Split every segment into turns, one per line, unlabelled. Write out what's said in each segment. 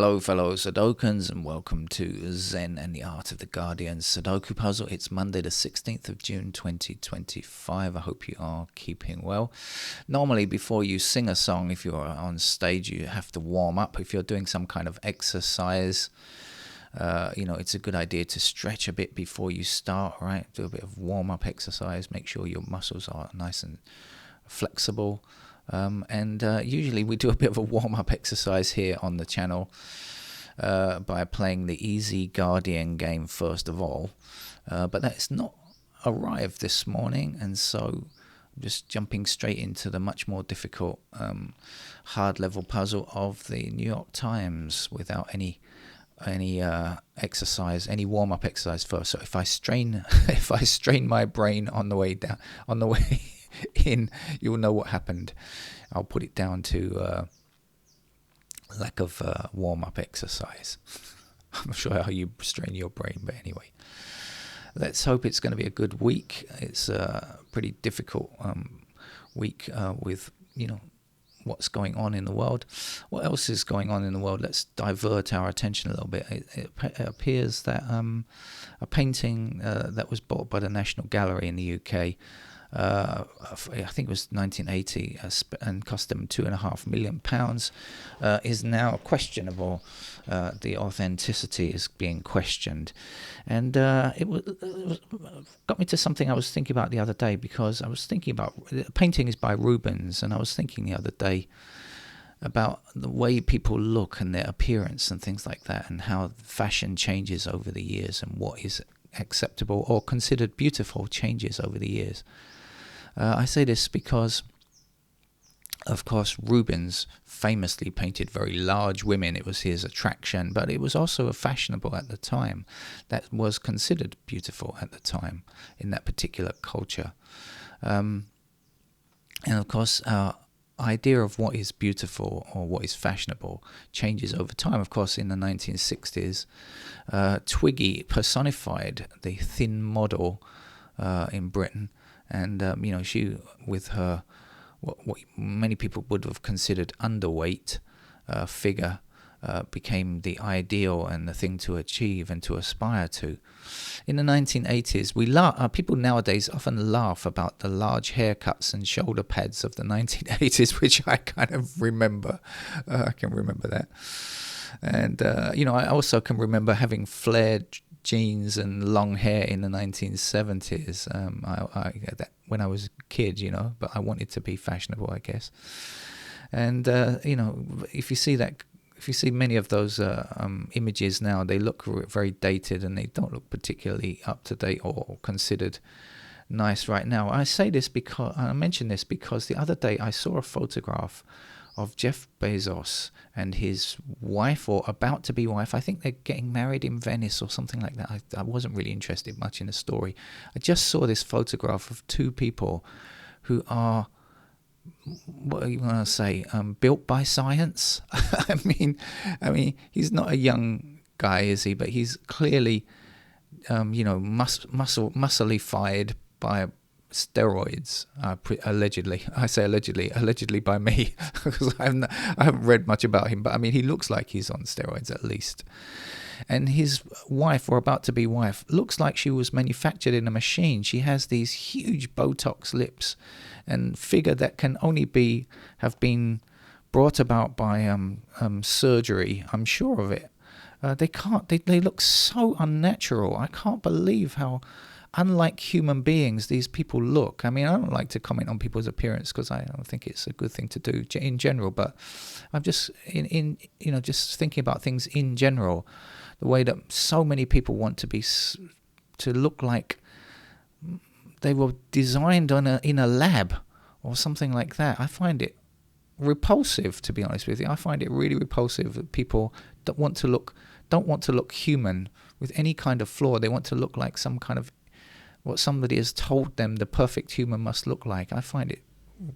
Hello, fellow Sudokans, and welcome to Zen and the Art of the Guardian Sudoku Puzzle. It's Monday the 16th of June 2025. I hope you are keeping well. Normally, before you sing a song, if you're on stage, you have to warm up. If you're doing some kind of exercise, it's a good idea to stretch a bit before you start, right? Do a bit of warm-up exercise. Make sure your muscles are nice and flexible. Usually we do a bit of a warm-up exercise here on the channel by playing the easy Guardian game first of all. But that's not arrived this morning, and so I'm just jumping straight into the much more difficult hard-level puzzle of the New York Times without any exercise, any warm-up exercise first. So if I strain my brain on the way down, on the way in, you'll know what happened. I'll put it down to lack of warm-up exercise. I'm not sure how you strain your brain, but anyway, let's hope it's going to be a good week. It's a pretty difficult week with what's going on in the world. What else is going on in the world? Let's divert our attention a little bit. It appears that a painting that was bought by the National Gallery in the UK, I think it was 1980, and cost them £2.5 million, is now questionable. The authenticity is being questioned, and it got me to something I was thinking about the other day, because I was thinking about the painting is by Rubens, and I was thinking the other day about the way people look and their appearance and things like that, and how fashion changes over the years, and what is acceptable or considered beautiful changes over the years. I say this because, of course, Rubens famously painted very large women. It was his attraction, but it was also fashionable at the time. That was considered beautiful at the time in that particular culture. And of course, our idea of what is beautiful or what is fashionable changes over time. Of course, in the 1960s, Twiggy personified the thin model in Britain. And, she, with her, what many people would have considered underweight figure, became the ideal and the thing to achieve and to aspire to. In the 1980s, people nowadays often laugh about the large haircuts and shoulder pads of the 1980s, which I kind of remember. I can remember that. And, I also can remember having flared jeans and long hair in the 1970s. When I was a kid, but I wanted to be fashionable, I guess. And if you see many of those images now, they look very dated, and they don't look particularly up to date or considered nice right now. I mention this because the other day I saw a photograph of Jeff Bezos and his wife, or about to be wife. I think they're getting married in Venice or something like that. I wasn't really interested much in the story. I just saw this photograph of two people who are, what are you going to say, built by science. I mean, he's not a young guy, is he? But he's clearly, muscleified by steroids, allegedly. I say allegedly by me, because I haven't read much about him, but I mean, he looks like he's on steroids at least. And his wife, or about to be wife, looks like she was manufactured in a machine. She has these huge Botox lips and figure that can only have been brought about by surgery. I'm sure of it. They look so unnatural. I can't believe how unlike human beings these people look. I mean, I don't like to comment on people's appearance, because I don't think it's a good thing to do in general, but I'm just just thinking about things in general, the way that so many people want to look like they were designed in a lab or something like that. I find it repulsive, to be honest with you. I find it really repulsive that people don't want to look human with any kind of flaw. They want to look like some kind of what somebody has told them the perfect human must look like. I find it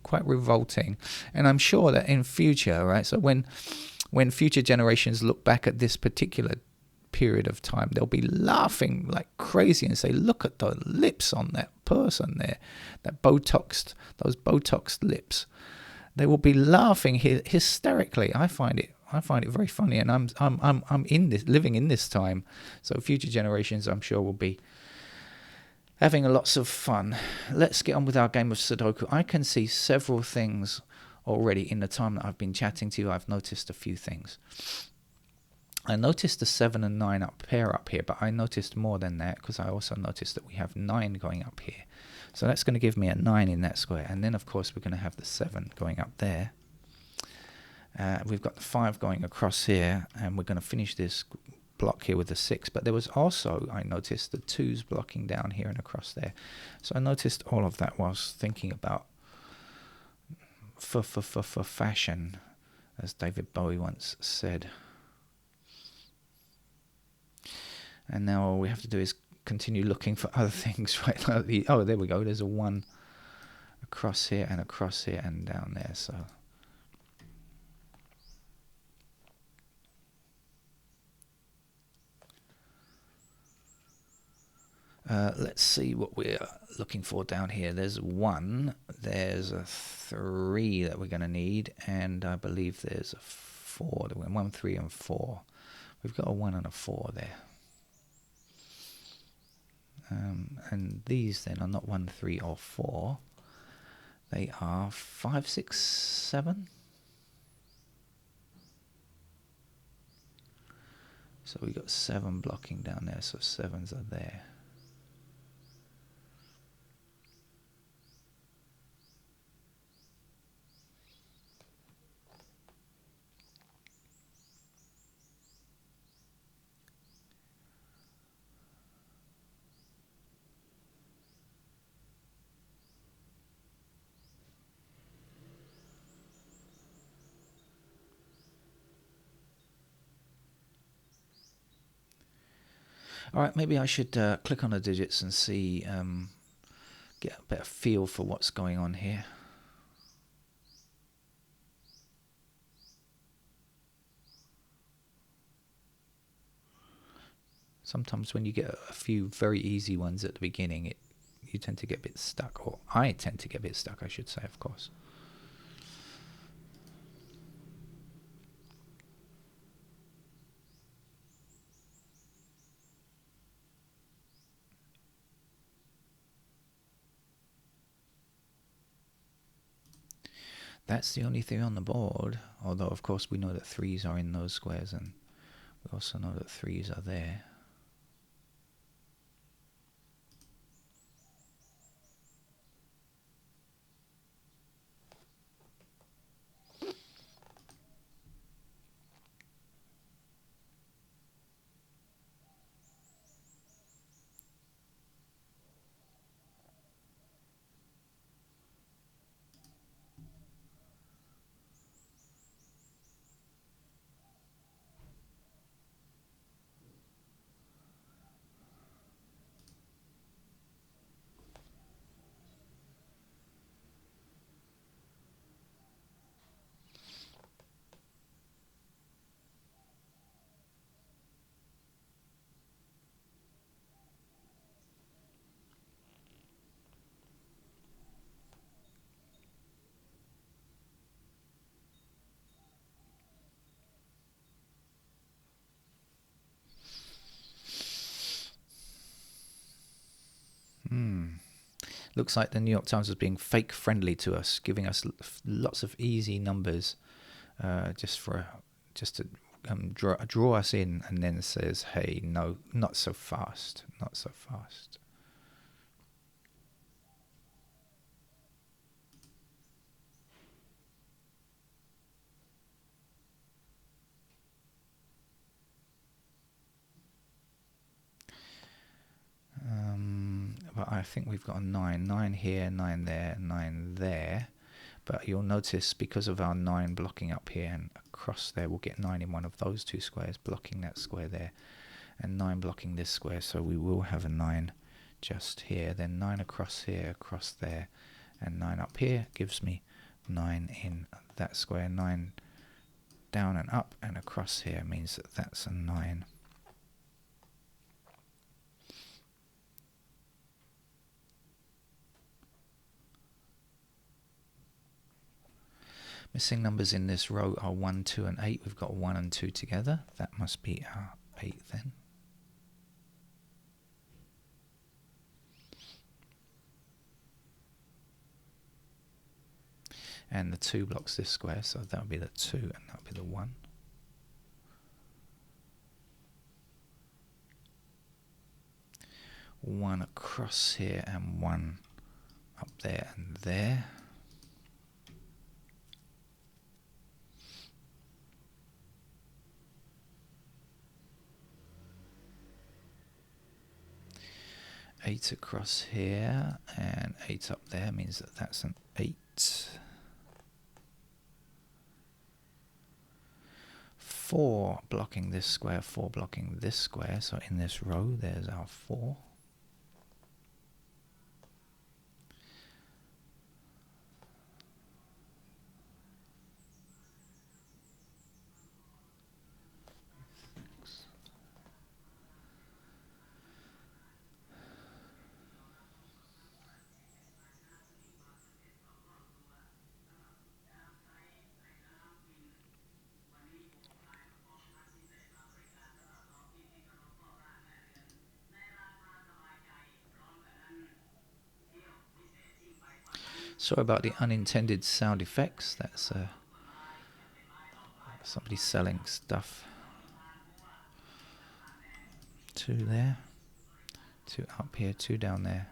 quite revolting. And I'm sure that in future, right, so when future generations look back at this particular period of time, they'll be laughing like crazy and say, look at the lips on that person there, those Botoxed lips. They will be laughing hysterically. I find it I find it very funny, and I'm in this, living in this time, so future generations, I'm sure, will be having lots of fun. Let's get on with our game of Sudoku. I can see several things already in the time that I've been chatting to you. I've noticed a few things. I noticed the 7 and 9 pair up here, but I noticed more than that because I also noticed that we have 9 going up here. So that's going to give me a 9 in that square. And then, of course, we're going to have the 7 going up there. We've got the 5 going across here, and we're going to finish this block here with the 6, but there was also, I noticed, the 2s blocking down here and across there. So I noticed all of that whilst thinking about for fashion, as David Bowie once said. And now all we have to do is continue looking for other things, right? Oh, there we go. There's a 1 across here and down there. So let's see what we're looking for down here. There's 1, there's a 3 that we're going to need, and I believe there's a 4. 1, 3, and 4. We've got a 1 and a 4 there. And these then are not 1, 3, or 4. They are 5, 6, 7. So we've got 7 blocking down there, so 7s are there. All right, maybe I should click on the digits and see, get a better feel for what's going on here. Sometimes when you get a few very easy ones at the beginning, you tend to get a bit stuck, or I tend to get a bit stuck, I should say, of course. That's the only thing on the board, although of course we know that 3s are in those squares, and we also know that 3s are there. Looks like the New York Times was being fake friendly to us, giving us lots of easy numbers, just to draw us in, and then says, "Hey, no, not so fast, not so fast." But I think we've got a 9. 9 here, 9 there, 9 there. But you'll notice because of our 9 blocking up here and across there, we'll get 9 in one of those 2 squares, blocking that square there, and 9 blocking this square. So we will have a 9 just here, then 9 across here, across there, and 9 up here gives me 9 in that square. 9 down and up and across here means that that's a 9. Missing numbers in this row are 1, 2 and 8. We've got 1 and 2 together. That must be our 8 then. And the 2 blocks this square, so that would be the 2 and that would be the 1. One across here and 1 up there and there. Eight across here and 8 up there means that that's an 8. 4 blocking this square, 4 blocking this square, so in this row there's our 4. Sorry about the unintended sound effects. That's somebody selling stuff. 2 there, 2 up here, 2 down there,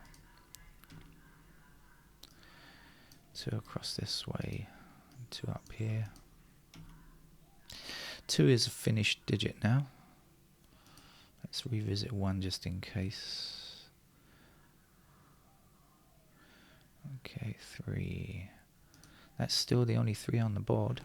2 across this way, 2 up here. 2 is a finished digit now. Let's revisit 1 just in case. Okay, 3. That's still the only 3 on the board.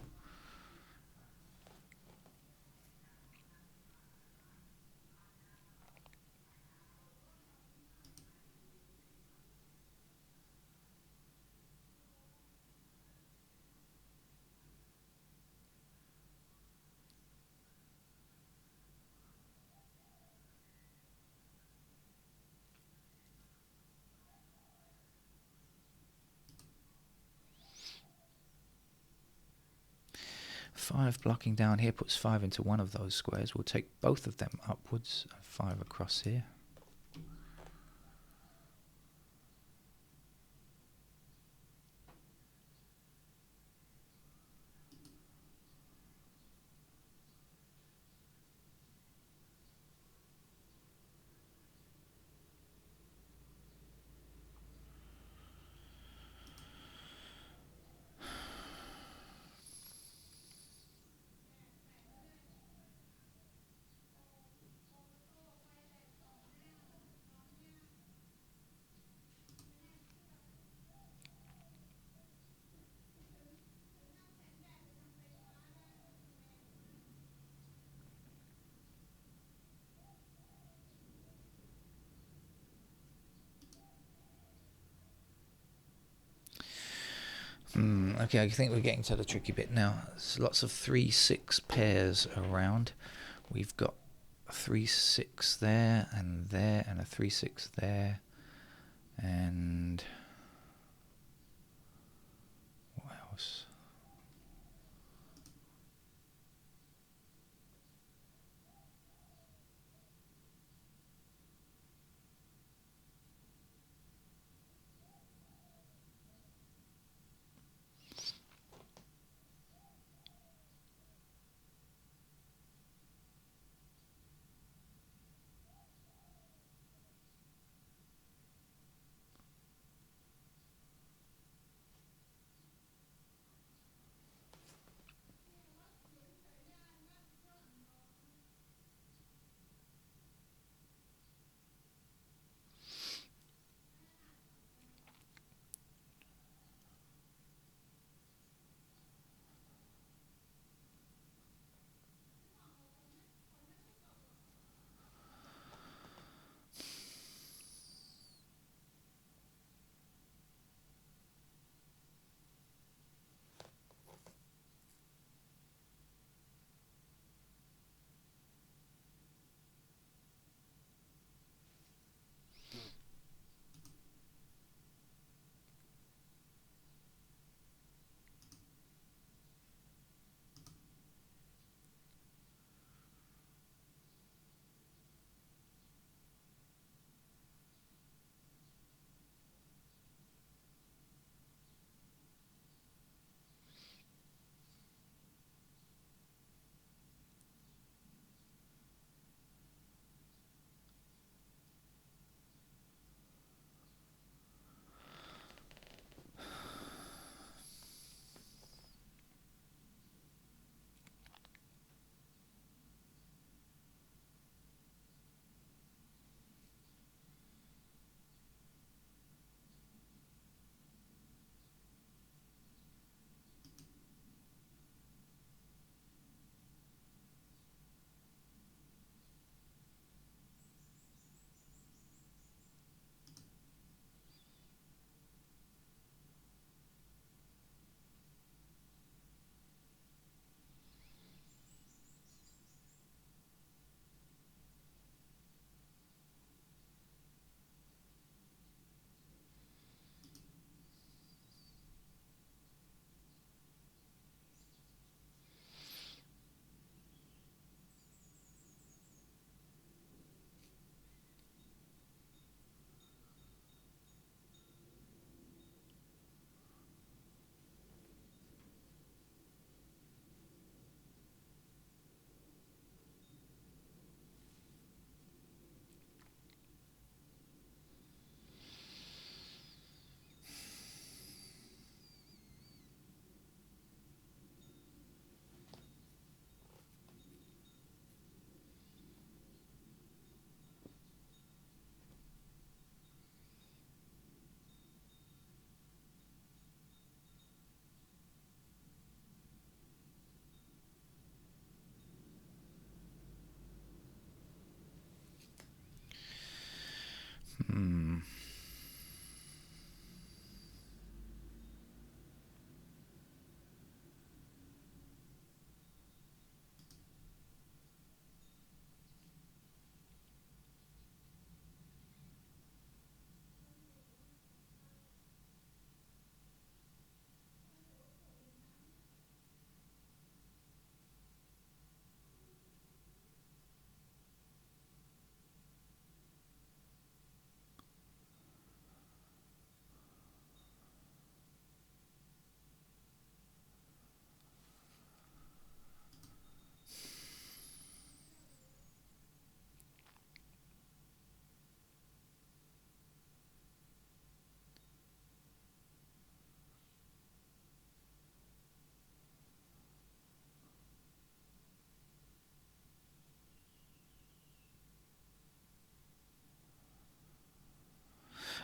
Five blocking down here puts 5 into one of those squares. We'll take both of them upwards. 5 across here. Okay, I think we're getting to the tricky bit now. There's lots of 3, 6 pairs around. We've got a 3, 6 there, and a 3, 6 there, and what else?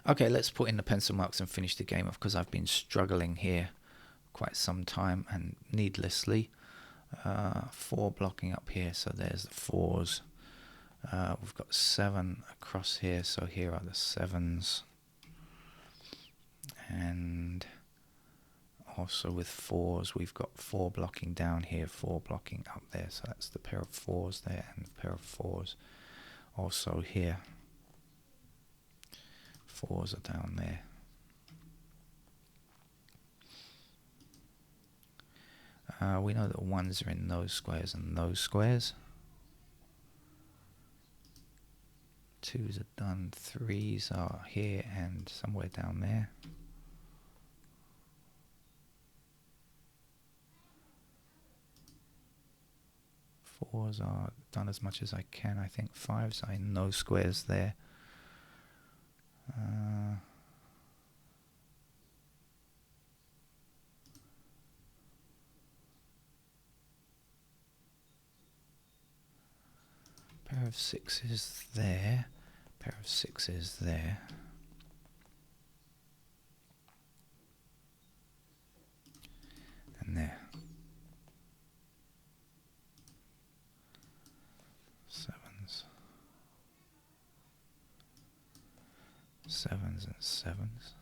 Okay, let's put in the pencil marks and finish the game off, because I've been struggling here quite some time and needlessly. 4 blocking up here, so there's the 4s. We've got 7 across here, so here are the 7s. And also with 4s, we've got 4 blocking down here, 4 blocking up there, so that's the pair of 4s there and the pair of 4s also here. 4s are down there. We know that 1s are in those squares and those squares. 2s are done, 3s are here and somewhere down there. Fours are done as much as I can. I think 5s are in those squares there. Pair of 6s there. Pair of 6s there. And there. 7s. 7s and 7s.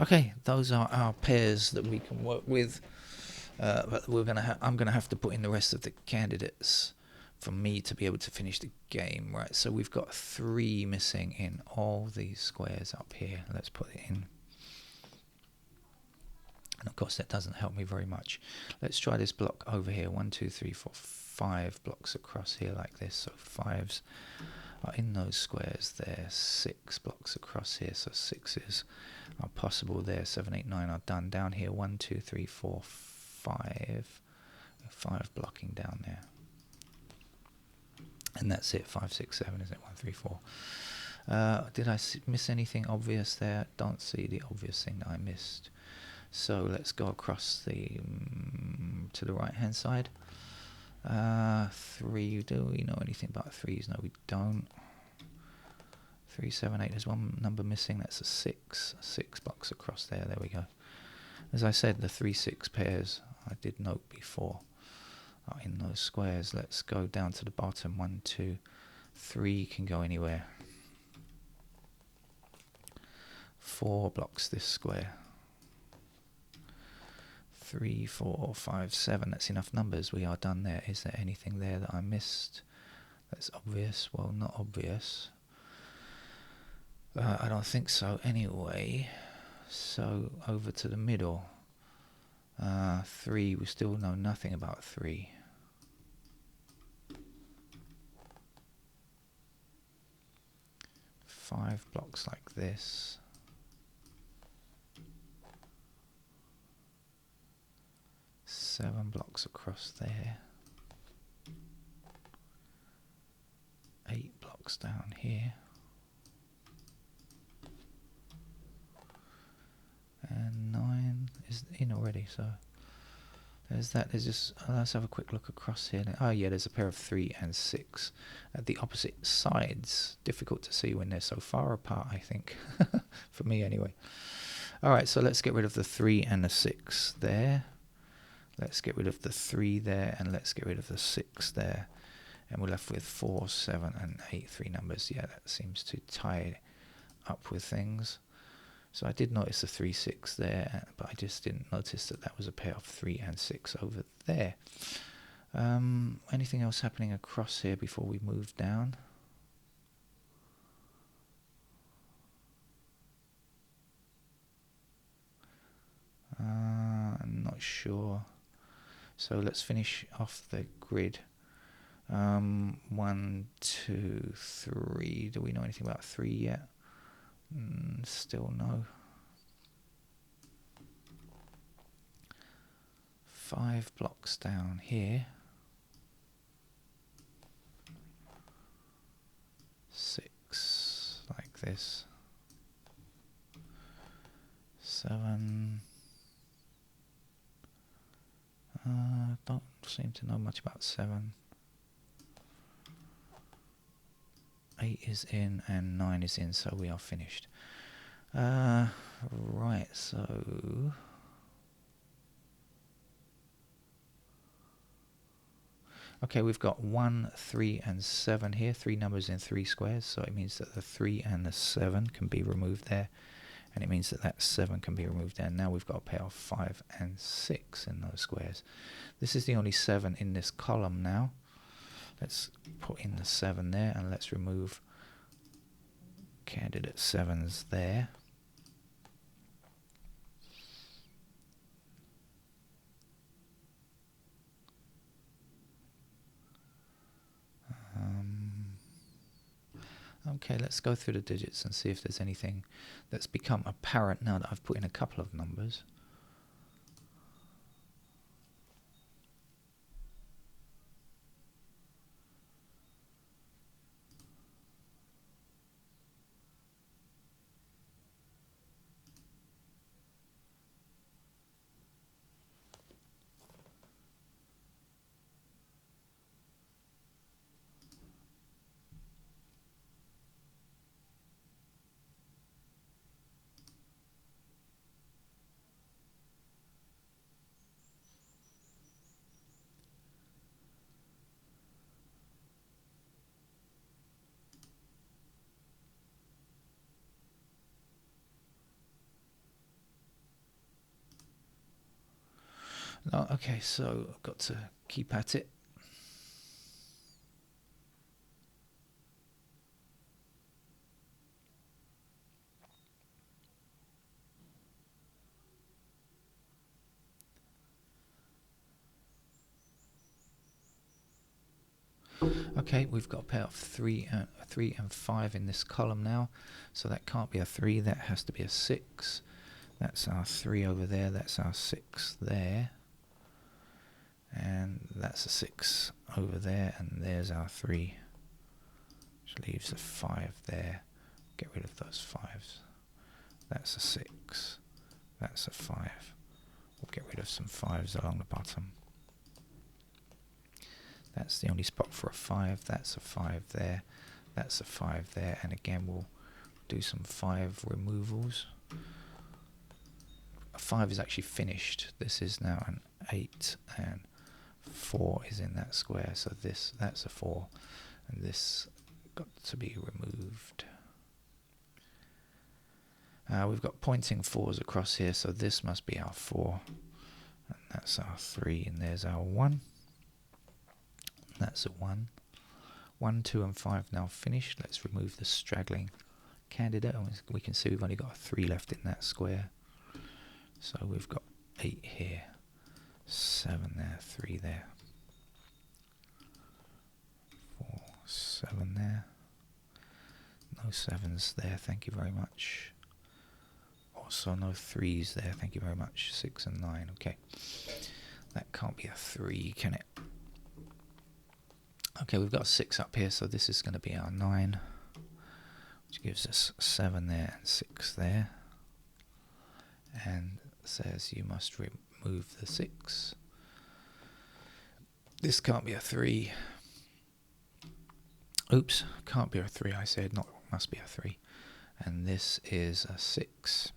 Okay, those are our pairs that we can work with. But I'm gonna have to put in the rest of the candidates for me to be able to finish the game, right? So we've got 3 missing in all these squares up here. Let's put it in. And of course that doesn't help me very much. Let's try this block over here. 1, 2, 3, 4, 5 blocks across here like this. So 5s are in those squares there. 6 blocks across here. So 6s are possible there. 7, 8, 9 are done. Down here 1, 2, 3, 4, 5. 5 blocking down there. And that's it. 5, 6, 7, isn't it? 1, 3, 4. Did I miss anything obvious there? Don't see the obvious thing that I missed. So let's go across the to the right hand side. 3. Do we know anything about 3s? No, we don't. 3, 7, 8. There's one number missing. That's a 6. 6 blocks across there. There we go. As I said, the 3, 6 pairs I did note before are in those squares. Let's go down to the bottom. 1, 2, 3 can go anywhere. 4 blocks this square. 3, 4, 5, 7. That's enough numbers. We are done there. Is there anything there that I missed that's obvious? Well, not obvious. I don't think so anyway. So over to the middle. 3, we still know nothing about 3. 5 blocks like this. 7 blocks across there. 8 blocks down here. And 9 is in already, so there's that. There's just, let's have a quick look across here. Oh yeah, there's a pair of 3 and 6 at the opposite sides. Difficult to see when they're so far apart, I think. For me anyway. Alright, so let's get rid of the 3 and the 6 there. Let's get rid of the 3 there, and let's get rid of the 6 there. And we're left with 4, 7 and 8, 3 numbers. Yeah, that seems to tie up with things. So I did notice the 3, 6 there, but I just didn't notice that that was a pair of 3 and 6 over there. Anything else happening across here before we move down? I'm not sure. So let's finish off the grid. 1, 2, 3. Do we know anything about 3 yet? Still no. 5 blocks down here. this. 7. Don't seem to know much about 7. 8 is in and 9 is in, so we are finished. Right, so okay, we've got 1, 3 and 7 here, 3 numbers in 3 squares, so it means that the 3 and the 7 can be removed there, and it means that that 7 can be removed there. Now we've got a pair of 5 and 6 in those squares. This is the only 7 in this column now. Let's put in the 7 there, and let's remove candidate 7s there. Okay, let's go through the digits and see if there's anything that's become apparent now that I've put in a couple of numbers. No, okay, so I've got to keep at it. Okay, we've got a pair of 3 and 5 in this column now, so that can't be a 3, that has to be a 6. That's our 3 over there, that's our 6 there, and that's a 6 over there, and there's our 3, which leaves a 5 there. Get rid of those 5s. That's a 6, that's a 5. We'll get rid of some 5s along the bottom. That's the only spot for a 5, that's a 5 there, that's a 5 there, and again we'll do some 5 removals. A 5 is actually finished. This is now an 8, and 4 is in that square, so that's a 4, and this got to be removed. We've got pointing 4s across here, so this must be our 4, and that's our 3, and there's our 1. That's a 1. 1, 2 and 5 now finished. Let's remove the straggling candidate. We can see we've only got a 3 left in that square. So we've got 8 here, 7 there, 3 there, 4, 7 there. No 7s there, thank you very much. Also no 3s there, thank you very much. 6 and 9, okay. That can't be a 3, can it? Okay, we've got a 6 up here, so this is going to be our 9, which gives us 7 there and 6 there. And says you must remove the 6. This can't be a 3. Oops, can't be a 3, I said, not must be a 3. And this is a 6.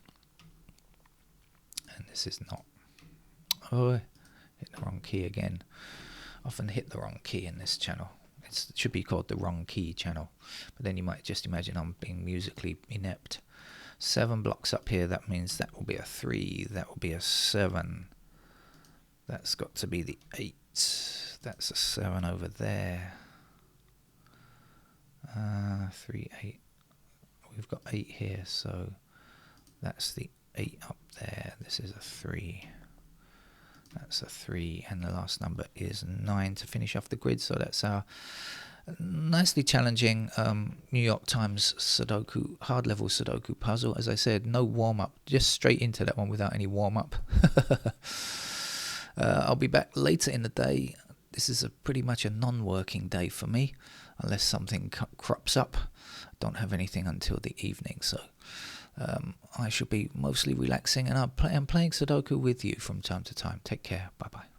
And this is not. Oh, hit the wrong key again. Often hit the wrong key in this channel. It should be called the wrong key channel. But then you might just imagine I'm being musically inept. 7 blocks up here, that means that will be a 3, that will be a 7. That's got to be the 8. That's a 7 over there. 3, 8. We've got 8 here, so that's the 8 up there. This is a 3. That's a 3, and the last number is 9 to finish off the grid. So that's our nicely challenging New York Times Sudoku, hard level Sudoku puzzle. As I said, no warm-up, just straight into that one without any warm-up. I'll be back later in the day this is pretty much a non-working day for me, unless something crops up. I don't have anything until the evening, so I should be mostly relaxing, and I'm playing Sudoku with you from time to time. Take care. Bye bye.